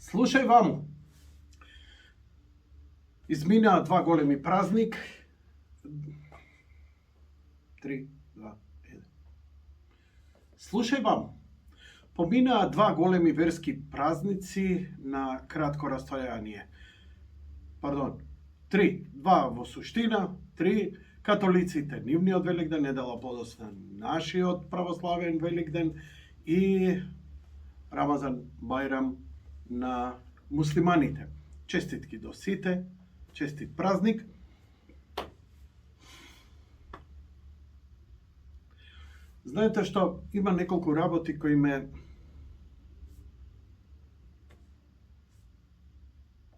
Слушај ваму, изминаа два големи празник. 3, 2, 1. Слушај ваму, поминаа два големи верски празници на кратко растојание. Пардон, 3, 2 во суштина, 3 католиците нивниот Великден, недела подоцна нашиот православен Великден и Рамазан Бајрам на муслиманите. Честитки до сите, честит празник. Знаете што, има неколку работи кои ме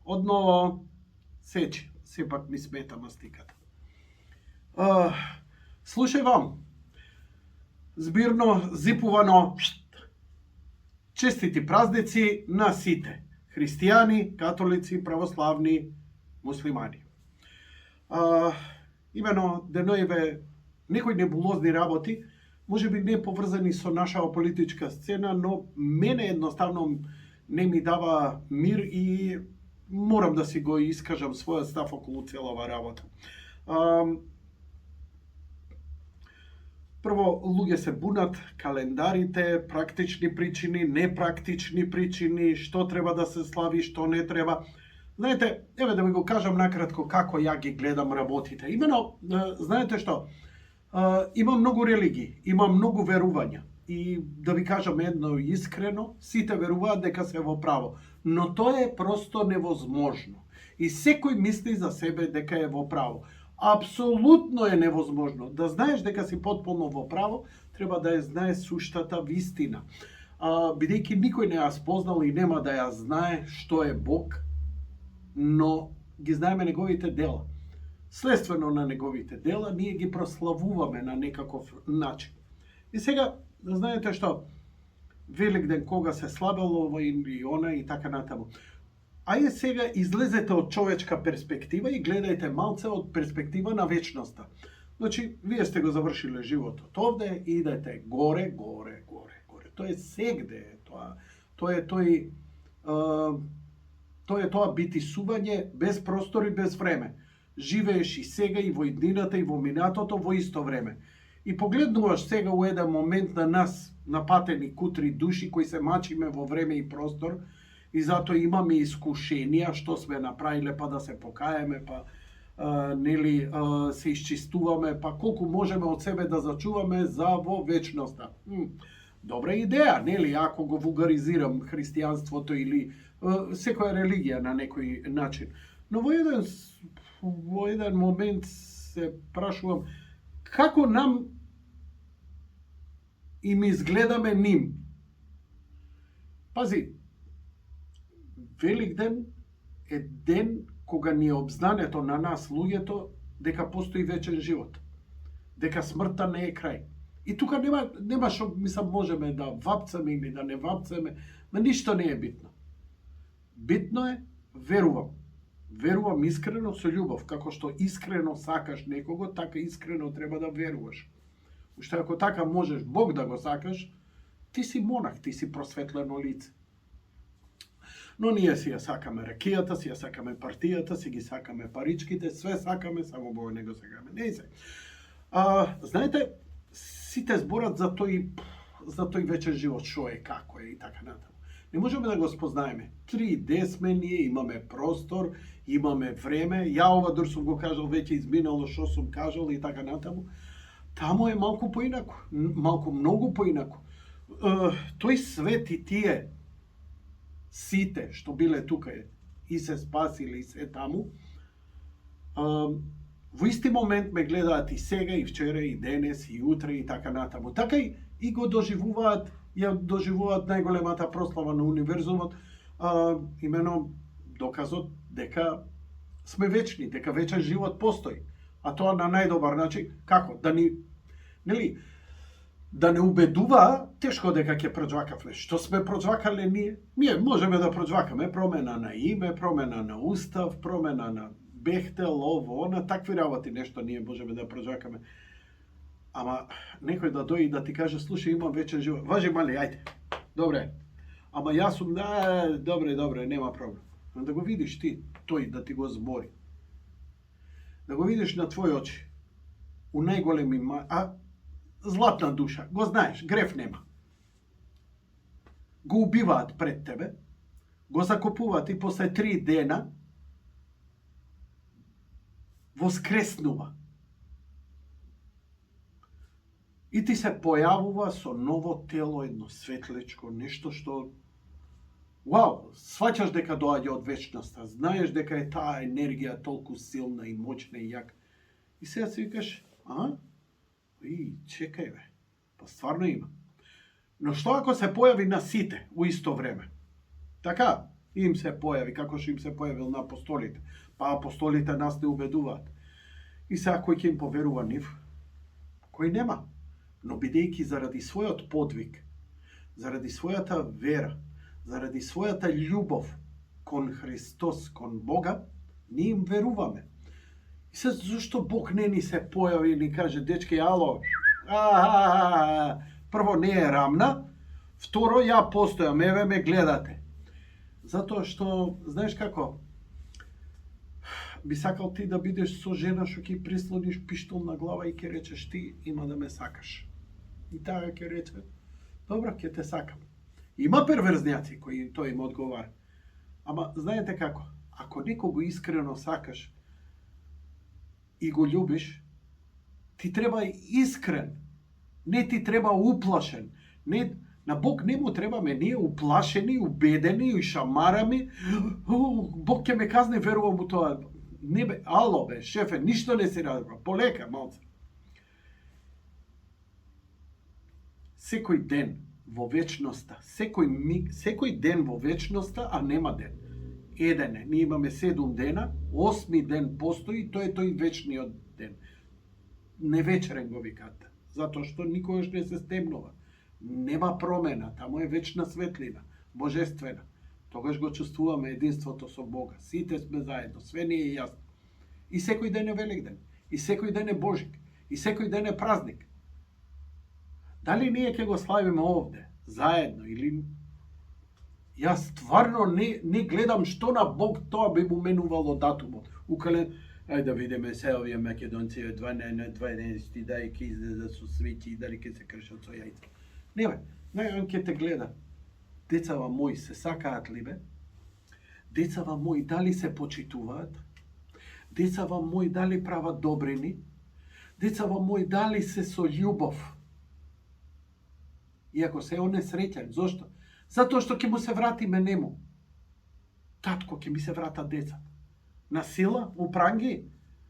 одново сечи, сепак ми смета мастиката. Слушај вам, збирно, зипувано, честити празници на сите. Христијани, католици, православни, муслимани. Имено деноиве некои небулозни работи, може би не поврзани со нашава политичка сцена, но мене едноставно не ми дава мир и морам да си го искажам својот став околу целава работа. Прво, луѓе се бунат, календарите, практични причини, непрактични причини, што треба да се слави, што не треба. Знаете, еве да ви го кажам накратко како ја ги гледам работите. Имено, знаете што, има многу религии, има многу верувања. И да ви кажам едно искрено, сите веруваат дека се во право. Но тоа е просто невозможно. И секој мисли за себе дека е во право. Апсолутно е невозможно. Да знаеш дека си потполно во право, треба да ја знаеш суштата вистина. Бидејќи никој не ја спознал и нема да ја знае што е Бог, но ги знаеме неговите дела. Следствено на неговите дела, ние ги прославуваме на некаков начин. И сега, знаете што, Великден кога се славело ова и она и така натаму. Ајде сега излезете од човечка перспектива и гледајте малце од перспектива на вечноста. Значи, вие сте го завршиле животот овде и идете горе, горе, горе, горе. Тоа е сегде, тоа е тоа битисување без простор и без време. Живееш и сега и во иднината и во минатото во исто време. И погледнуваш сега у еден момент на нас, напатени кутри души кои се мачиме во време и простор, и затоа имаме искушенија што сме направиле, па да се покаеме, па се исчистуваме, па колку можеме од себе да зачуваме за во вечноста. Добра идеја, нели, ако го вулгаризирам христијанството или секоја религија на некој начин. Но во еден момент се прашувам како нам им изгледаме ним. Пази, Великден е ден кога ни е обзнането на нас луѓето дека постои вечен живот, дека смртта не е крај. И тука нема што можеме да вапцаме или да не вапцаме, но ништо не е битно. Битно е верувам. Верувам искрено со љубов, како што искрено сакаш некого, така искрено треба да веруваш. Уште ако така можеш Бог да го сакаш, ти си монах, ти си просветлено лице. Но ние си ја сакаме ракијата, си ја сакаме партијата, си ги сакаме паричките, све сакаме, само Бога не го сакаме. Не се. Знаете, сите зборат за тој вечен живот, што е, како е и така натаму. Не можеме да го спознаеме. 3D сме ние, имаме простор, имаме време. Ја ова дур сум го кажал, веќе изминало што сум кажал и така натаму. Таму е малку поинаку, многу поинаку. Тој свет и тие сите што биле тука и се спасиле и се таму, во исти момент ме гледаат и сега, и вчера, и денес, и утре, и така натаму. Така и го доживуваат, ја доживуваат најголемата прослава на универзумот, имено доказот дека сме вечни, дека вечен живот постои. А тоа на најдобар начин, како? Да не убедува тешко дека ќе проđвакавме. Што сме проđвакале ние? Ние можеме да проđвакаме промена на име, промена на устав, промена на Бехтел, ово, она, такви работи нешто ние можеме да проđвакаме. Ама некој да дојде и да ти каже, слушај, имам вечен живот. Важи, мали, ајде. Добре. Ама јас сум, добре, нема проблем. Да го видиш ти, тој да ти го збори. Да го видиш на твои очи. У најголеми, златна душа, го знаеш, греф нема. Го убиваат пред тебе, го закопуваат и после 3 дена воскреснува. И ти се појавува со ново тело, едно светлечко, нешто што вау, сваќаш дека доаѓа од вечноста, знаеш дека е таа енергија толку силна и моćна и јака. И сега си викаш, чекај бе, па стварно има. Но што ако се појави на сите у исто време? Така, им се појави, како што им се појавил на апостолите. Па апостолите нас не убедуваат. И сега кој ќе им поверува нив? Кој нема. Но бидејќи заради својот подвиг, заради својата вера, заради својата љубов кон Христос, кон Бога, ние им веруваме. И се зашто Бог не ни се појави и ни каже, дечки, ало, прво не е рамна, второ, ја постојам, еве ме гледате. Затоа што, знаеш како, би сакал ти да бидеш со жена што ќе прислониш пиштол на глава и ќе речеш ти има да ме сакаш. И таа ќе рече, добро, ќе те сакам. Има перверзњаци кои тој им одговара. Ама знаете како, ако некого искрено сакаш и го љубиш, ти треба искрен, не ти треба уплашен. Не, на Бог не му требаме ние уплашени, убедени и шамарами. Бог ќе ме казне, верувам у тоа. Не бе, ало бе, шефе, ништо не си радил, полека малце. Секој ден во вечноста, секој ден во вечноста, а нема ден. Еден е, ние имаме 7 дена, 8 ден постои, тој е тој вечниот ден. Невечерен го викате, затоа што никогаш не се стемнува. Нема промена, тамо е вечна светлина, божествена. Тогаш го чувствуваме единството со Бога. Сите сме заедно, све ни е јасно. И секој ден е Великден, и секој ден е Божик, и секој ден е празник. Дали ние ќе го славиме овде, заедно, или... Јас стварно не гледам што на Бог тоа би му менувало датумот. Ајде да видиме се овие македонци 12 дали ќе излезат со свеќи, дали ќе се кршат со јајца. Не бе, најан ќе те гледа. Децава мои се сакаат ли бе? Децава мои дали се почитуваат? Децава мои дали прават добрини? Децава мои дали се со љубов? Иако се он е среќен, зошто? Затоа што ќе му се вратиме нему. Татко ќе ми се врата децата. На сила, у пранги,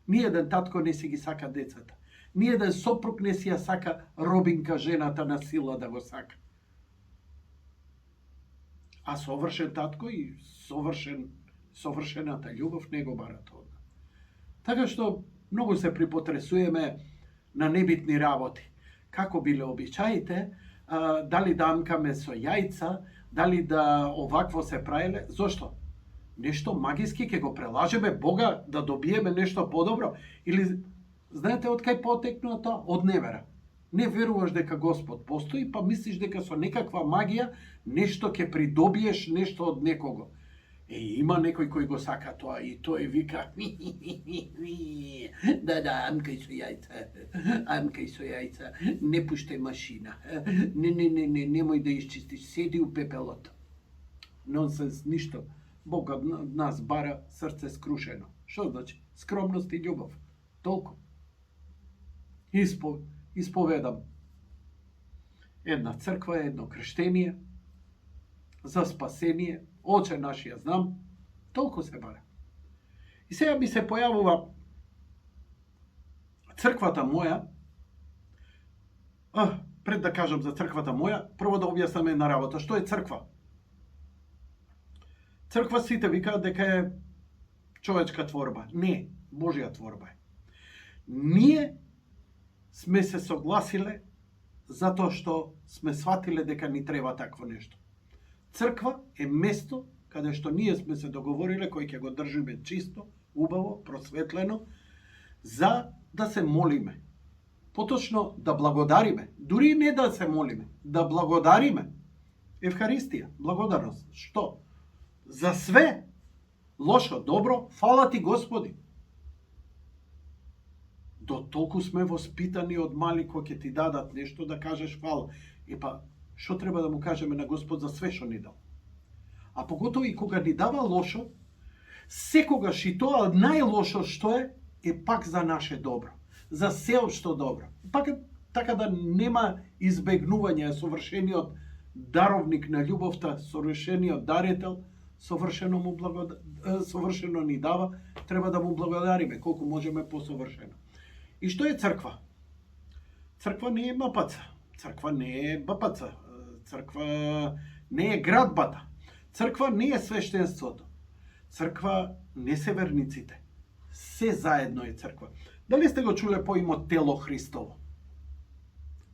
ниеден татко не си ги сака децата. Ниеден сопруг не си ја сака робинка жената на сила да го сака. А совршен татко и совршената љубов не го барат од нас. Така што многу се припотресуеме на небитни работи. Како биле обичаите, дали да амкаме со јајца, дали да овакво се правеле, зошто? Нешто магиски ќе го прелажеме Бога да добиеме нешто подобро? Или знаете од кај потекнува тоа? Од невера. Не веруваш дека Господ постои, па мислиш дека со некаква магија нешто ќе придобиеш нешто од некого. Има некој кој го сака тоа и тој вика да, амкај со јајца, не пуштај машина, немој да исчистиш, седи у пепелото. Нонсенс, ништо. Бог од нас бара срце скрушено. Што значи? Скромност и љубов. Толку. Исповедам една црква, едно крштение за спасение, Оче наш ја знам, толку се бара. И сега ми се појавува црквата моја. Пред да кажам за црквата моја, прво да објаснам една работа. Што е црква? Црква сите викаат дека е човечка творба. Не, Божја творба е. Ние сме се согласиле затоа што сме сватиле дека ни треба такво нешто. Црква е место каде што ние сме се договориле кој ќе го држиме чисто, убаво, просветлено, за да се молиме. Поточно да благодариме, дури не да се молиме, да благодариме. Евхаристија, благодарност. Што? За све лошо, добро, фала ти Господи. До толку сме воспитани од мали кој ќе ти дадат нешто да кажеш фала. Што треба да му кажеме на Господ за све што ни дал? А поготово и кога ни дава лошо, секогаш и тоа најлошо што е пак за наше добро, за сеопшто добро. Пак така да нема избегнување, совршениот даровник на љубовта, совршениот дарител, совршено ни дава, треба да му благодариме колку можеме посовршено. И што е црква? Црква не е МПЦ, црква не е БПЦ, црква не е градбата, црква не е свештенството, црква не се верниците, се заедно е црква. Дали сте го чуле поимот тело Христово?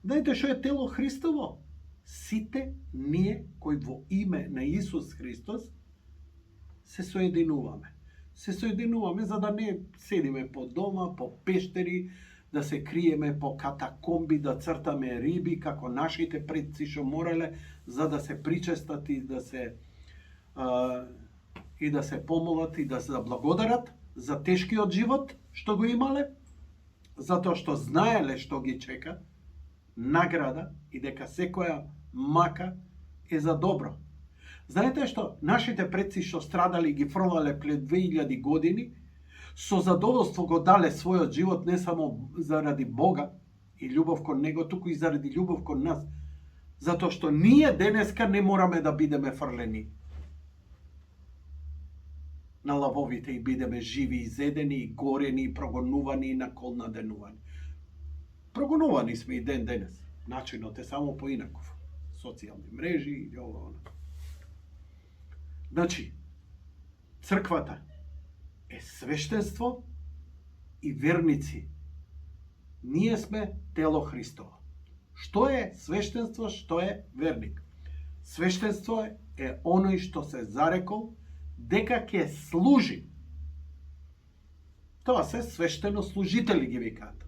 Знаете што е тело Христово? Сите ние кои во име на Исус Христос се соединуваме. Се соединуваме за да не седиме по дома, по пештери, да се криеме по катакомби, да цртаме риби, како нашите предци што морале, за да се причестат и да се помолат и да се благодарат за тешкиот живот што го имале, затоа што знаеле што ги чека, награда и дека секоја мака е за добро. Знаете што? Нашите предци што страдали ги фрлале пред 2000 години, со задоволство го дале својот живот не само заради Бога и љубов кон Него, туку и заради љубов кон нас. Затоа што ние денеска не мораме да бидеме фрлени на лавовите и бидеме живи и зедени, и горени, и прогонувани, и на кол наденувани. Прогонувани сме и ден денес. Начинот е само поинаков. Социјални мрежи и ово. Значи, црквата е свештенство и верници. Ние сме тело Христово. Што е свештенство, што е верник? Свештенство е оној што се зарекол дека ќе служи. Тоа се свештено служители ги викаат.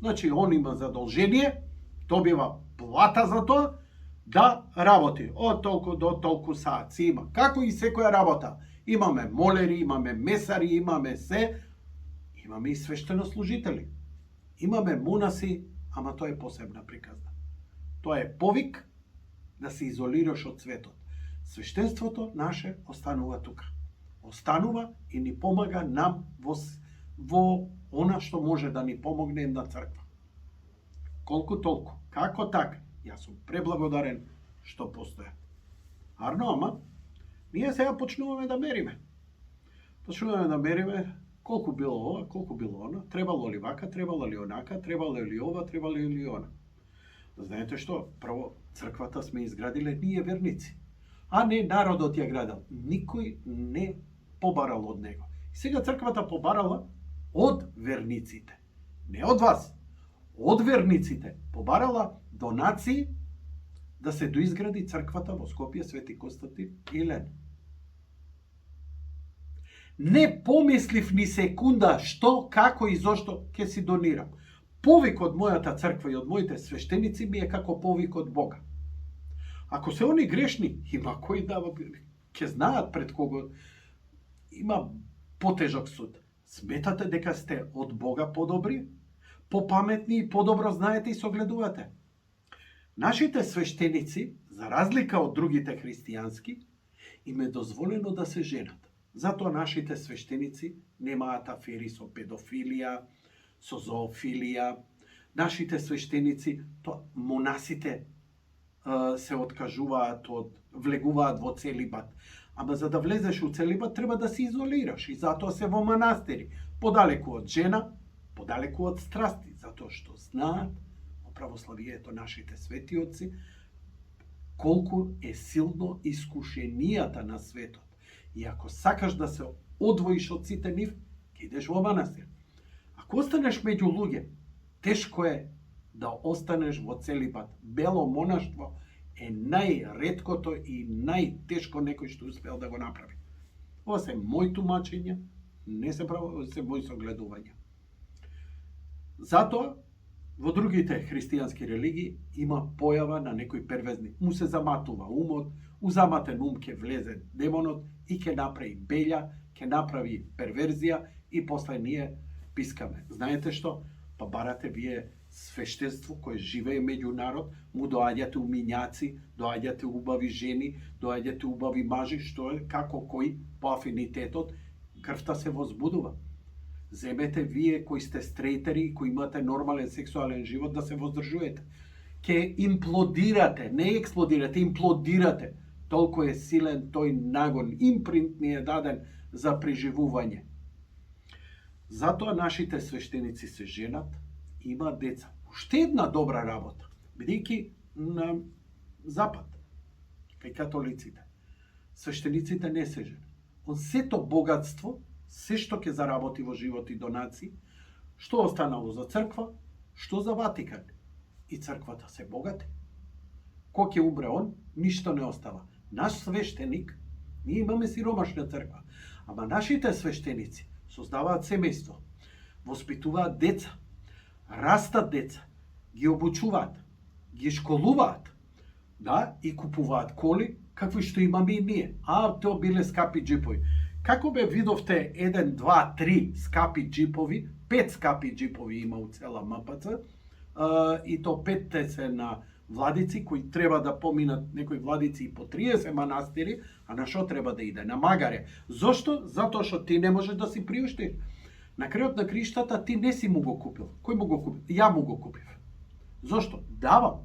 Значи, он има задолжение, добива плата за тоа, да работи од толку до толку саат има. Како и секоја работа. Имаме молери, имаме месари, имаме се, имаме и свештенослужители. Имаме монаси, ама тоа е посебна приказна. Тоа е повик да се изолираш од светот. Свештенството наше останува тука. Останува и ни помага нам во она што може да ни помогне една црква. Колку толку. Како така? Јас сум преблагодарен што постоја. Арно, ама, ние сега почнуваме да мериме. Почнуваме да мериме колку било ова, колку било она, требало ли вака, требало ли онака, требало ли ова, требало ли она. Знаете што? Прво, црквата сме изградиле ние верници, а не народот ја градил. Никој не побарал од него. И сега црквата побарала од верниците. Не од вас. Од верниците побарала донации да се доизгради црквата во Скопје, Свети Константин и Елена. Не помислив ни секунда што, како и зошто ќе си донирам. Повик од мојата црква и од моите свештеници ми е како повик од Бога. Ако се они грешни, има кој да ќе знаат пред кого има потежок суд. Сметате дека сте од Бога подобри, попаметни и подобро знаете и согледувате. Нашите свештеници, за разлика од другите христијански, им е дозволено да се женат. Затоа нашите свештеници немаат афери со педофилија, со зоофилија. Нашите свештеници, монасите се откажуваат влегуваат во целибат. Ама за да влезеш у целибат треба да се изолираш и затоа се во манастири, подалеку од жена, подалеку од страсти, затоа што знаат во православието нашите свети отци колку е силно искушенијата на светот. И ако сакаш да се одвоиш од сите нив, ќе идеш во манастир. Ако останеш меѓу луѓе, тешко е да останеш во целибат. Бело монаштво е најреткото и најтешко некој што успеал да го направи. Ова се мој тумачења, не се право, се мој согледувања. Затоа Во другите христијански религии има појава на некој перверзник. Му се заматува умот, у заматен ум ќе влезе демонот и ќе направи белја, ќе направи перверзија и после ние пискаме. Знаете што? Па барате вие свештенство кое живее меѓу народ, му доаѓате умињаци, доаѓате убави жени, доаѓате убави мажи, што е, како кој по афинитетот, крвта се возбудува. Земете вие кои сте стрейтери и кои имате нормален сексуален живот да се воздржувате. Ке имплодирате, не експлодирате, имплодирате. Толку е силен тој нагон, импринт ни е даден за преживување. Затоа нашите свештеници се женат, имаат деца. Уште една добра работа, бидејќи на запад, кај католиците, свештениците не се женат. Он сето богатство, се што ќе заработи во живот и донации, што останало за црква, што за Ватикан. И црквата се богати. Кога ќе умре он, ништо не остава. Наш свештеник, ние имаме сиромашна црква, ама нашите свештеници создаваат семејство, воспитуваат деца, растат деца, ги обучуваат, ги школуваат, да, и купуваат коли, какви што имаме и ние. А, тоа биле скапи джипови. Како бе видовте 1, 2, 3 скапи джипови, 5 скапи джипови има у цела МПЦ, и то 5 се на владици кои треба да поминат некои владици и по 30 манастири, а на што треба да иде? На магаре. Зошто? Затоа што ти не можеш да си приуштиш. На крајот на криштата ти не си му го купил. Кој му го купил? Ја му го купив. Зошто? Давам.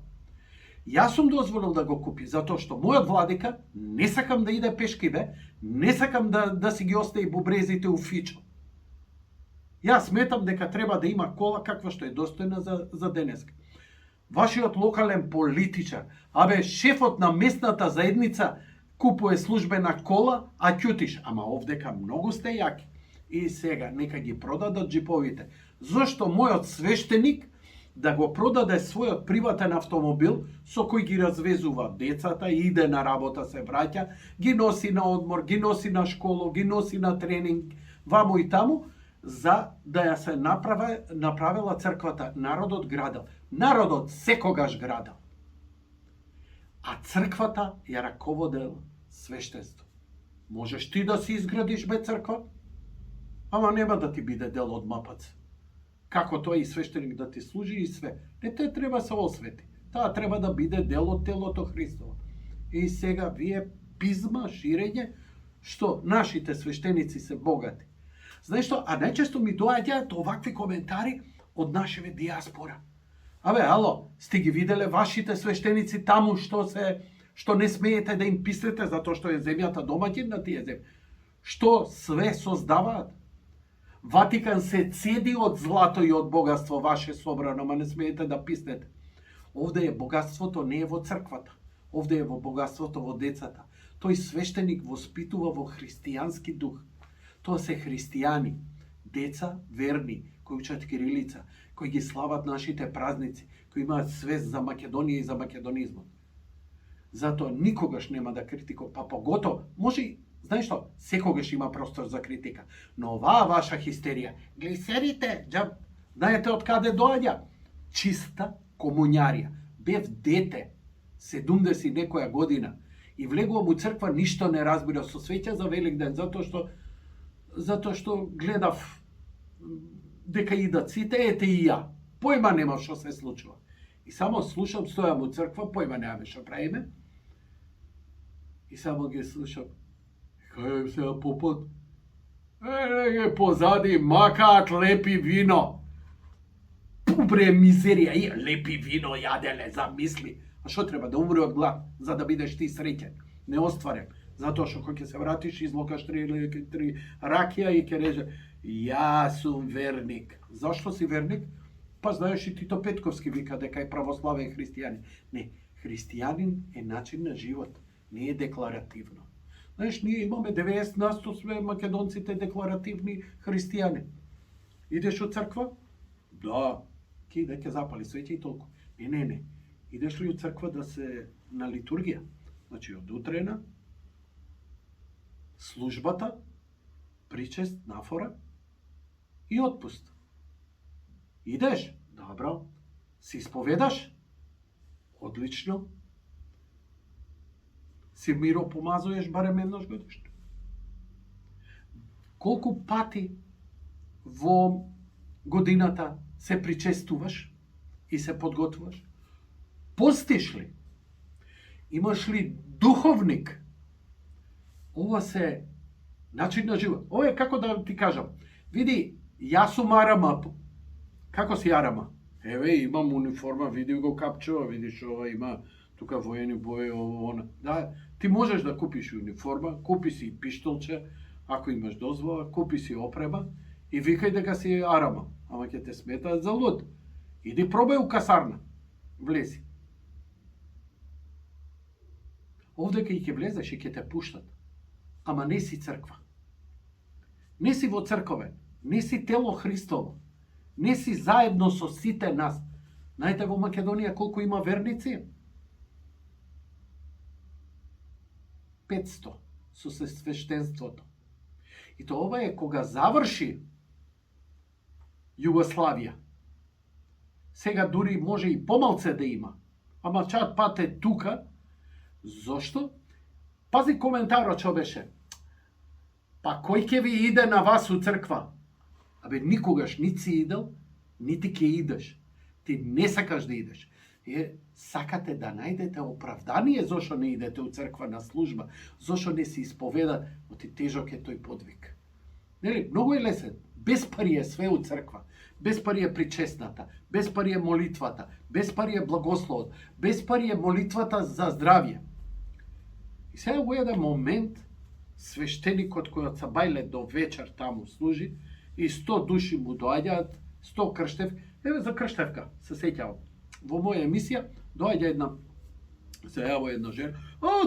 Јас сум дозволил да го купи, затоа што мојот владика не сакам да иде пешки бе, не сакам да си ги остави бубрезите у фичо. Јас сметам дека треба да има кола каква што е достојна за денеска. Вашиот локален политичар, шефот на местната заедница купува службена кола, а ќутиш, ама овдека многу сте јаки. И сега нека ги продадат джиповите. Зошто мојот свештеник да го продаде својот приватен автомобил со кој ги развезува децата, иде на работа, се враќа, ги носи на одмор, ги носи на школу, ги носи на тренинг, вамо и таму, за да ја се направила црквата. Народот градел. Народот секогаш градел. А црквата ја раководел свештенство. Можеш ти да си изградиш бе црква, ама нема да ти биде дел од МПЦ. Како тој и свештеник да ти служи и све. Не те треба се освети. Таа треба да биде дел од телото Христово. И сега вие пизма, ширење, што нашите свештеници се богати. Знаеш што? А најчесто ми доаѓаат овакви коментари од нашеве диаспора. Ало, сте ги виделе вашите свештеници таму што не смеете да им пишете затоа што е земјата домаќин на тие земји. Што све создаваат? Ватикан се цеди од злато и од богатство ваше собрано, ама не смеете да писнете. Овде е богатството, не е во црквата. Овде е во богатството во децата. Тој свештеник воспитува во христијански дух. Тоа се христијани, деца верни, кои учат кирилица, кои ги слават нашите празници, кои имаат свест за Македонија и за македонизмот. Затоа никогаш нема да критикува, па погото, може, знаеш што, секогаш има простор за критика. Но оваа ваша хистерија, глисерите, знаете од каде доаѓа? Чиста комуњарија. Бев дете, 70 некоја година, и влегувам у црква, ништо не разбира со свеќа за Великден, затоа што гледав дека идат сите, ете и ја. Појма нема што се случува. И само слушам, стојам у црква, појма немаме што правиме. И само ги слушам. Кај сега попот? Позади макаат лепи вино. Пубре мизерија, и лепи вино јаделе, замисли. А што треба да умре од глад, за да бидеш ти среќен, неостварен? Затоа што кога ќе се вратиш, излокаш 3 ракија и ќе реже, јас сум верник. Зашто си верник? Па знаеш и Тито Петковски вика дека е православен христијанин. Не, христијанин е начин на живот, не е декларативно. Знаеш, ние имаме 90% све македонците декларативни христијани. Идеш у црква? Да, ќе запали свеќе и толку. Не. Идеш ли у црква да се на литургија? Значи, од утрена, службата, причест, нафора и отпуст. Идеш? Добро. Си исповедаш? Одлично. Си миропомазуеш барем еднаш годишно. Колку пати во годината се причестуваш и се подготвуваш? Постиш ли? Имаш ли духовник? Ова се начин на живот. Ова е како да ти кажам. Види, јас сум Арама. Како си Арама? Еве, имам униформа, види го капчува, видиш ова има тука воени бои, ова, она. Да, ти можеш да купиш униформа, купи си пиштолче, ако имаш дозвола, купи си опрема и викај дека си Арама. Ама ќе те сметаат за луд. Иди пробај у касарна. Влези. Овде кај ќе влезеш и ќе те пуштат. Ама не си црква. Не си во цркове. Не си тело Христово. Не си заедно со сите нас. Знаете во Македонија колку има верници? 500 со свештенството. И тоа ова е кога заврши Југославија. Сега дури може и помалце да има. Ама чат пат е тука. Зошто? Пази коментарот што беше. Па кој ќе ви иде на вас у црква? Абе, никогаш нити си идел, нити ќе идеш. Ти не сакаш да идеш. Сакате да најдете оправдание зошто не идете у црква на служба, зошто не си исповеда, оти тежок е тој подвиг. Нели, многу е лесен. Без пари е све у црква. Без пари е причесната, без пари е молитвата, без пари е благословот, без пари е молитвата за здравје. И сега во еден момент, свештеникот кој од Сабајле до вечер таму служи, и 100 души му доаѓаат, 100 крштев, еве за крштевка, се сеќавам. Во моја емисија доаѓа се јава една жена,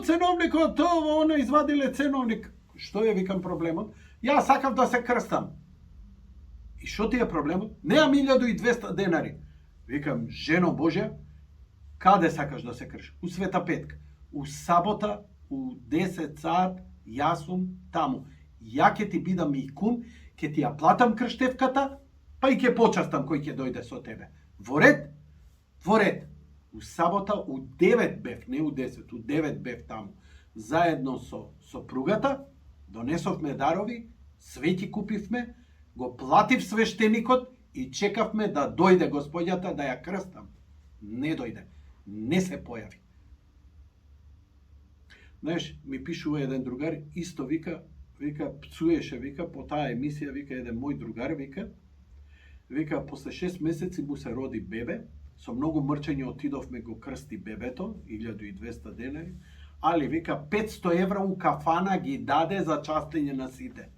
ценовникот, она извадиле ценовник. Што е, викам, проблемот? Јас сакав да се крстам. И што ти е проблемот? Неам 1200 денари. Викам, жено Божја, каде сакаш да се крстиш? У Света Петка. У сабота, у 10 саат, јас сум таму. Ја ќе ти бидам и кум, ќе ти ја платам крштевката, па и ќе почастам кој ќе дојде со тебе. Во ред? Во ред. У сабота, у 9 бев, не у 10, у 9 бев таму. Заедно со сопругата, донесовме дарови, свети купивме, го платив свештеникот и чекавме да дојде господјата да ја крстам. Не дојде. Не се појави. Знаеш, ми пишува еден другар, исто вика, пцуеше, вика, по таа емисија, вика, еден мој другар, вика, после 6 месеци му се роди бебе, со многу мрчење отидовме го крсти бебето, 1200 денари, али, вика, 500 евра у кафана ги даде за частење на сите.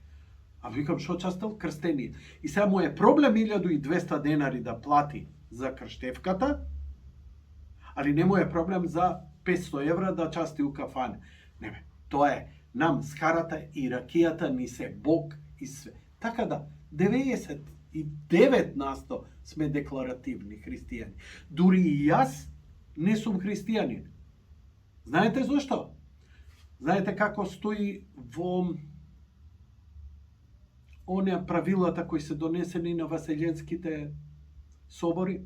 А викам, шо частел? Крстение. И сега му е проблем 1200 денари да плати за крштевката, али не му е проблем за 500 евра да части у кафане. Не, тоа е. Нам схарата и ракијата ни се Бог и све. Така да, 99% сме декларативни христијани. Дури и јас не сум христијанин. Знаете зошто? Знаете како стои во оние правилата кои се донесени на Васеленските собори?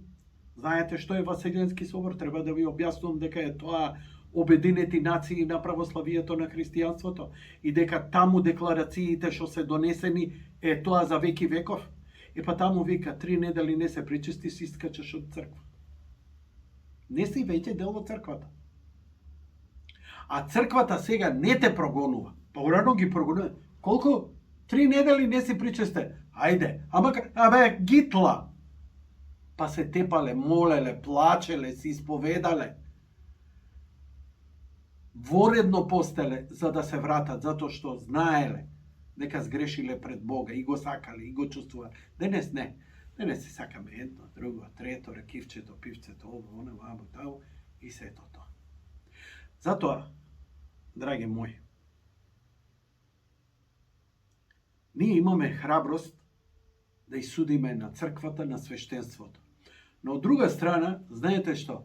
Знаете што е Васеленски собор? Треба да ви објаснувам дека е тоа Обединети нации на православието на христијанството и дека таму декларациите што се донесени е тоа за веки веков. И па таму вика 3 недели не се причести, си искачаш од црква. Не си веќе дел од црквата. А црквата сега не те прогонува. Порано ги прогонува. Колку? 3 недели не си причесте. Ајде, абе гитла. Па се тепале, молеле, плачеле, си исповедале. Воредно постеле за да се вратат, затоа што знаеле дека сгрешиле пред Бога и го сакале и го чувствувале. Денес не. Денес си сакаме едно, друго, трето, ракивчето, пивцето, ово, оно, вамо, тао и сето тоа. Затоа, драги мои, ние имаме храброст да исудиме на црквата, на свештенството. Но од друга страна, знаете што?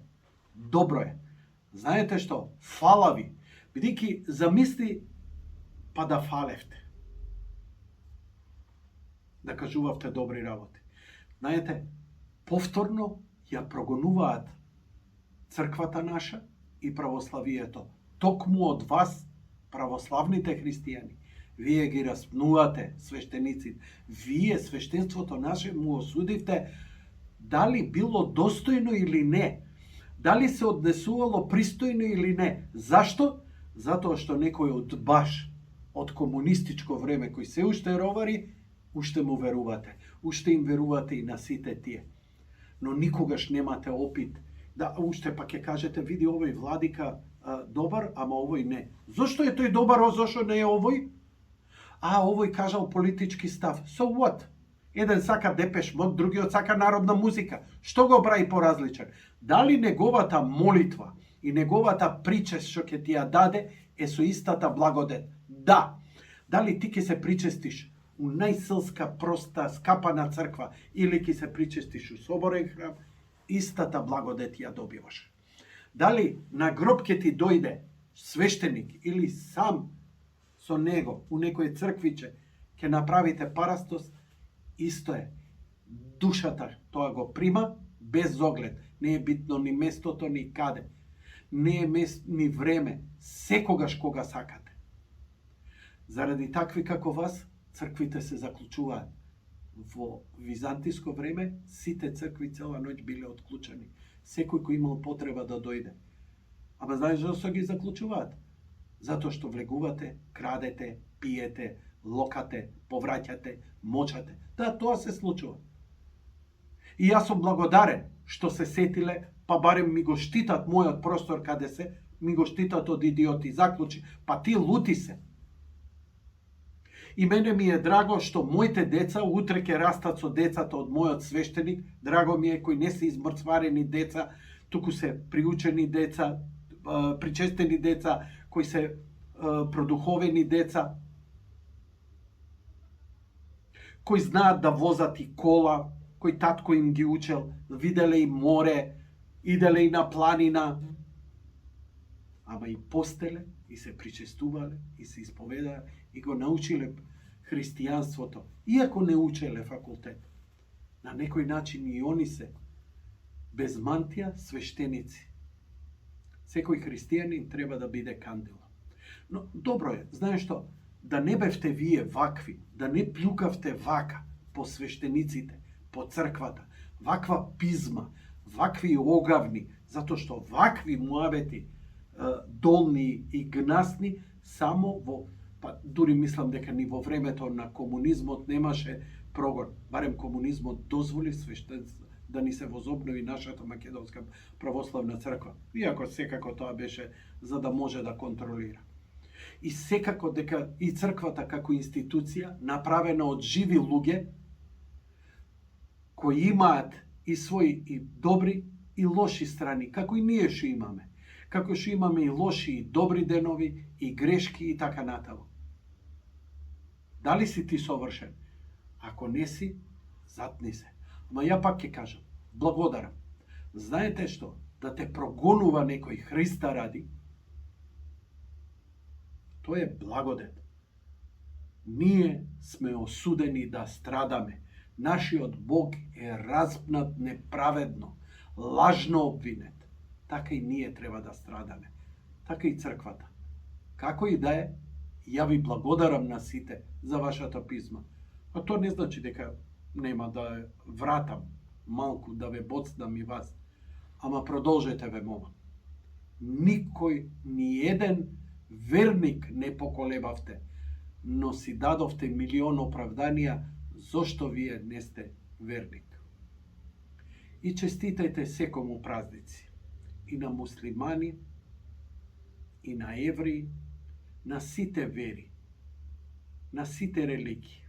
Добро е. Знаете што? Фала ви. Бидејќи замисли па да фалевте. Да кажувавте добри работи. Знаете, повторно ја прогонуваат црквата наша и православието. Токму од вас, православните христијани, вие ги распнувате свештениците. Вие свештенството наше му осудивте дали било достојно или не. Дали се однесувало пристојно или не. Зашто? Затоа што некој од баш од комунистичко време кој се уште ровари, уште му верувате. Уште им верувате и на сите тие. Но никогаш немате опит да уште па ќе кажете, види овој владика добар, ама овој не. Зошто е тој добар, зошто не е овој? Овој кажал политички став. So what? Еден сака Депеш Мод, другиот сака народна музика. Што го прави поразличен? Дали неговата молитва и неговата причест што ќе ти ја даде е со истата благодет? Да. Дали ти ќе се причестиш у најселска, проста, скапана црква или ќе се причестиш у соборен храм, истата благодет ја добиваш. Дали на гроб ќе ти дојде свештеник или сам со него у некој црквиче ќе направите парастос, исто е. Душата тоа го прима без оглед. Не е битно ни местото, ни каде. Не е ни време, секогаш кога сакате. Заради такви како вас, црквите се заклучуваат. Во византиско време, сите цркви цела ноќ биле отклучени. Секој кој имал потреба да дојде. Ама знаеш зашто ги заклучуваат? Затоа што влегувате, крадете, пиете, локате, повраќате, мочате. Да, тоа се случува. И јас сум благодарен што се сетиле, па барем ми го штитат мојот простор каде се, ми го штитат од идиоти. Заклучи, па ти лути се. И мене ми е драго што моите деца утре ќе растат со децата од мојот свештеник. Драго ми е кои не се измрцварени деца, туку се приучени деца, причестени деца, кои се продуховени деца, кои знаат да возат и кола, кој татко им ги учел, виделе и море, иделе и на планина, ама и постеле, и се причестувале, и се исповедале, и го научиле христијанството, иако не учеле факултет. На некој начин и они се без мантија свештеници. Секој христијанин треба да биде кандила. Но добро е, знаеш што, да не бевте вие вакви, да не плюкавте вака по свештениците, по црквата, ваква пизма, вакви огавни, затоа што вакви муабети долни и гнасни само во, па дури мислам дека ни во времето на комунизмот немаше прогон. Барем комунизмот дозволи свештенство да ни се возобнови нашата македонска православна црква. Иако секако тоа беше за да може да контролира. И секако дека и црквата како институција направена од живи луѓе кои имаат и своји и добри и лоши страни, како и ние што имаме. Како што имаме и лоши и добри денови, и грешки и така натаму. Дали си ти совршен? Ако не си, затни се. Ама ја пак ќе кажам, благодарам. Знаете што? Да те прогонува некој Христа ради, тоа е благодет. Ние сме осудени да страдаме. Нашиот Бог е распнат неправедно, лажно обвинет. Така и ние треба да страдаме. Така и црквата. Како и да е, ја ви благодарам на сите за вашата писма. А тоа не значи дека нема да вратам малку, да ве боцнам и вас. Ама продолжете ве молам. Никој, ни еден верник не поколебавте, но си дадовте милион оправданија зошто вие не сте верник. И честитајте секому празници. И на муслимани, и на евреи, на сите вери, на сите религии.